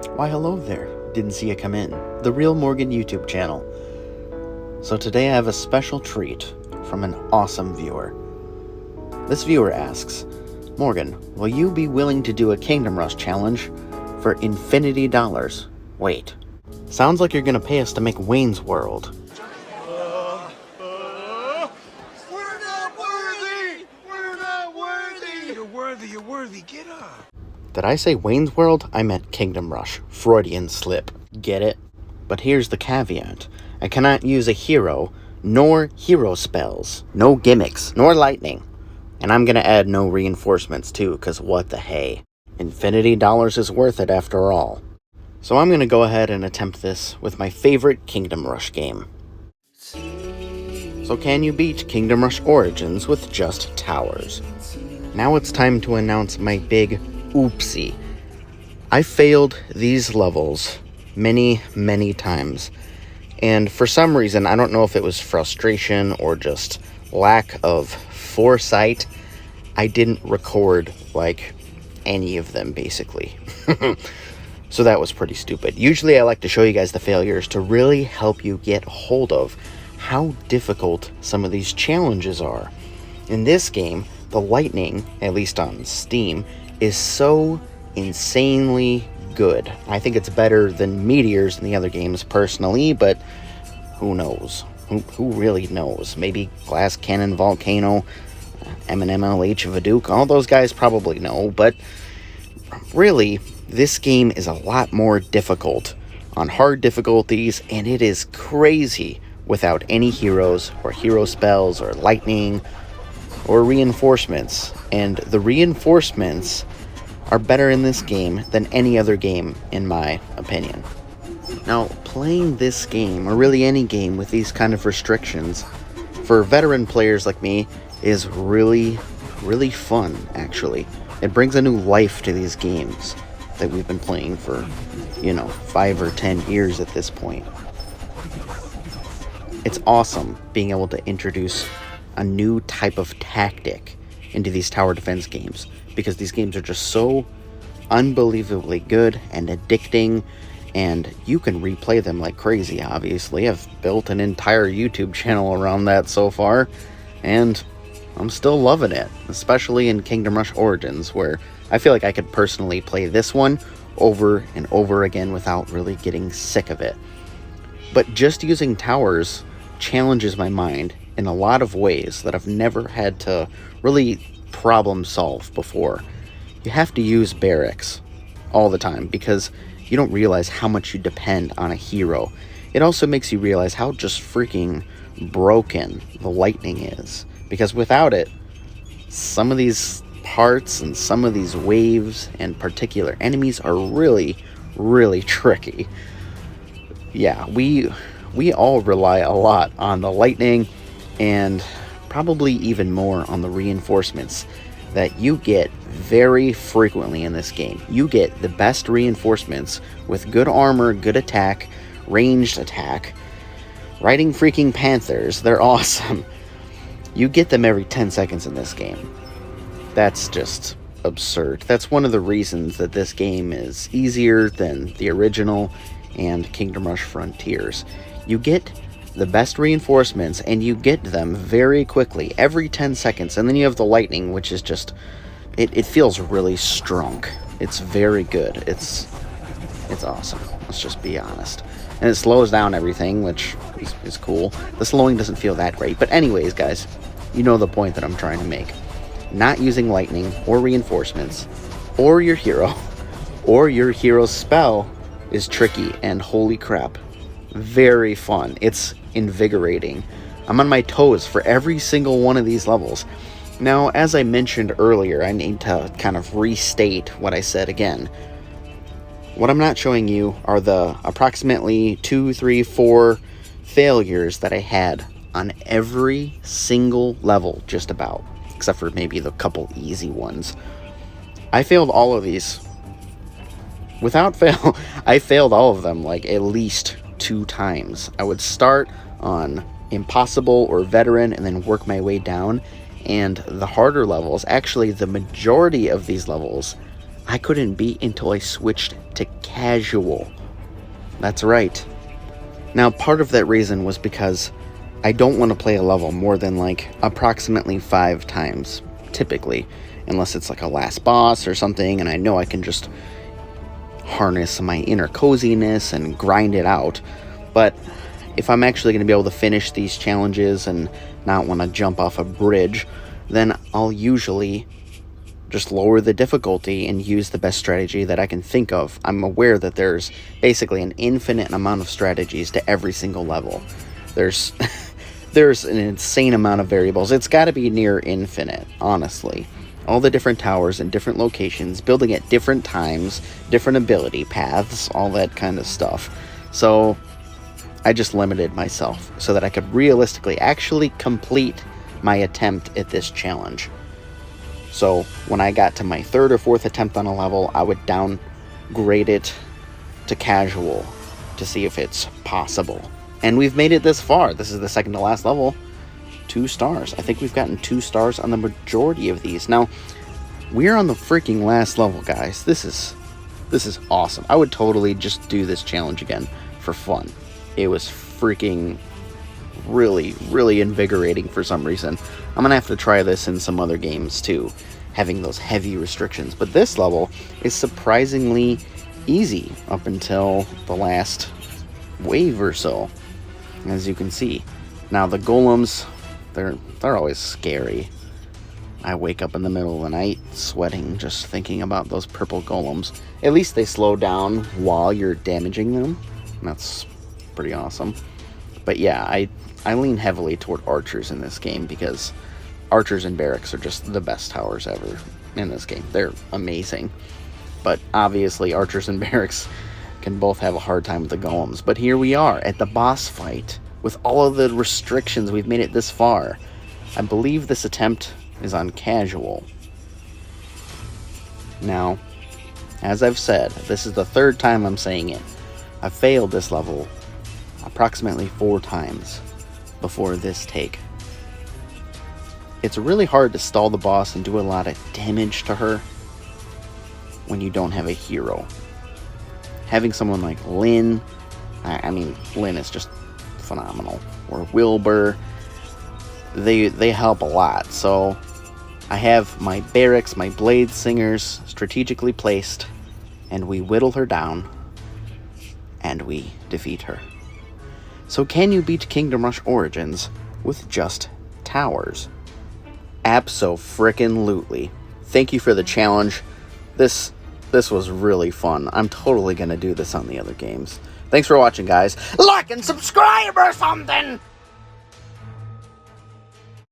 Why hello there, didn't see you come in, the Real Morgan YouTube channel. So today I have a special treat from an awesome viewer. This viewer asks, Morgan, will you be willing to do a Kingdom Rush challenge for infinity dollars? Wait, sounds like you're gonna pay us to make Wayne's World. We're not worthy! We're not worthy! You're worthy, get up! Did I say Wayne's World? I meant Kingdom Rush. Freudian slip. Get it? But here's the caveat. I cannot use a hero, nor hero spells, no gimmicks, nor lightning. And I'm gonna add no reinforcements too, because what the hey. Infinity dollars is worth it after all. So I'm gonna go ahead and attempt this with my favorite Kingdom Rush game. So can you beat Kingdom Rush Origins with just towers? Now it's time to announce my big oopsie. I failed these levels many times. And for some reason, I don't know if it was frustration or just lack of foresight, I didn't record, like, any of them, basically. So that was pretty stupid. Usually I like to show you guys the failures to really help you get hold of how difficult some of these challenges are. In this game, the lightning, at least on Steam, is so insanely good. I think it's better than meteors in the other games personally, but who knows? Who really knows? Maybe Glass Cannon Volcano, MLH Vaduke, all those guys probably know, but really, this game is a lot more difficult on hard difficulties, and it is crazy without any heroes or hero spells or lightning or reinforcements. And the reinforcements are better in this game than any other game, in my opinion. Now, playing this game, or really any game with these kind of restrictions, for veteran players like me, is really fun, actually. It brings a new life to these games that we've been playing for, 5 or 10 years at this point. It's awesome being able to introduce a new type of tactic into these tower defense games, because these games are just so unbelievably good and addicting, and you can replay them like crazy, obviously. I've built an entire YouTube channel around that so far, and I'm still loving it, especially in Kingdom Rush Origins, where I feel like I could personally play this one over and over again without really getting sick of it. But just using towers challenges my mind in a lot of ways that I've never had to really problem solve before. You have to use barracks all the time because you don't realize how much you depend on a hero. It also makes you realize how just freaking broken the lightning is, because without it, some of these parts and some of these waves and particular enemies are really tricky. Yeah, we all rely a lot on the lightning, and probably even more on the reinforcements that you get very frequently in this game. You get the best reinforcements with good armor, good attack, ranged attack, riding freaking panthers. They're awesome. You get them every 10 seconds in this game. That's just absurd. That's one of the reasons that this game is easier than the original and Kingdom Rush Frontiers. You get the best reinforcements, and you get them very quickly, every 10 seconds, and then you have the lightning, which is just, it feels really strong. It's very good. It's awesome. Let's just be honest. And it slows down everything, which is cool. The slowing doesn't feel that great, but anyways, guys, you know the point that I'm trying to make. Not using lightning, or reinforcements, or your hero, or your hero's spell is tricky, and holy crap, very fun. It's invigorating. I'm on my toes for every single one of these levels. Now, as I mentioned earlier, I need to kind of restate what I said again. What I'm not showing you are the approximately 2, 3, 4 failures that I had on every single level, just about, except for maybe the couple easy ones. I failed all of these. Without fail, I failed all of them like at least 2 times. I would start on impossible or veteran and then work my way down, and the harder levels, actually the majority of these levels, I couldn't beat until I switched to casual. That's right. Now, part of that reason was because I don't want to play a level more than like approximately 5 times, typically, unless it's like a last boss or something, and I know I can just harness my inner coziness and grind it out. But if I'm actually going to be able to finish these challenges and not want to jump off a bridge, then I'll usually just lower the difficulty and use the best strategy that I can think of. I'm aware that there's basically an infinite amount of strategies to every single level. There's there's an insane amount of variables. It's got to be near infinite, honestly. All the different towers and different locations, building at different times, different ability paths, all that kind of stuff. So I just limited myself so that I could realistically actually complete my attempt at this challenge. So when I got to my 3rd or 4th attempt on a level, I would downgrade it to casual to see if it's possible. And we've made it this far. This is the second to last level. 2 stars. I think we've gotten 2 stars on the majority of these. Now, we're on the freaking last level, guys. This is awesome. I would totally just do this challenge again for fun. It was freaking really, really invigorating for some reason. I'm gonna have to try this in some other games too, having those heavy restrictions. But this level is surprisingly easy up until the last wave or so, as you can see. Now the golems, they're always scary. I wake up in the middle of the night sweating just thinking about those purple golems. At least they slow down while you're damaging them. That's pretty awesome. But yeah, I lean heavily toward archers in this game because archers and barracks are just the best towers ever in this game. They're amazing. But obviously archers and barracks can both have a hard time with the golems. But here we are at the boss fight with all of the restrictions. We've made it this far. I believe this attempt is on casual. Now, as I've said, this is the 3rd time I'm saying it. I failed this level approximately 4 times before this take. It's really hard to stall the boss and do a lot of damage to her when you don't have a hero. Having someone like Lynn, I mean, Lynn is just phenomenal, or Wilbur, they help a lot. So I have my barracks, my blade singers strategically placed, and we whittle her down, and we defeat her. So can you beat Kingdom Rush Origins with just towers? Abso-frickin-lutely. Thank you for the challenge. This was really fun. I'm totally gonna do this on the other games. Thanks for watching, guys. Like and subscribe or something!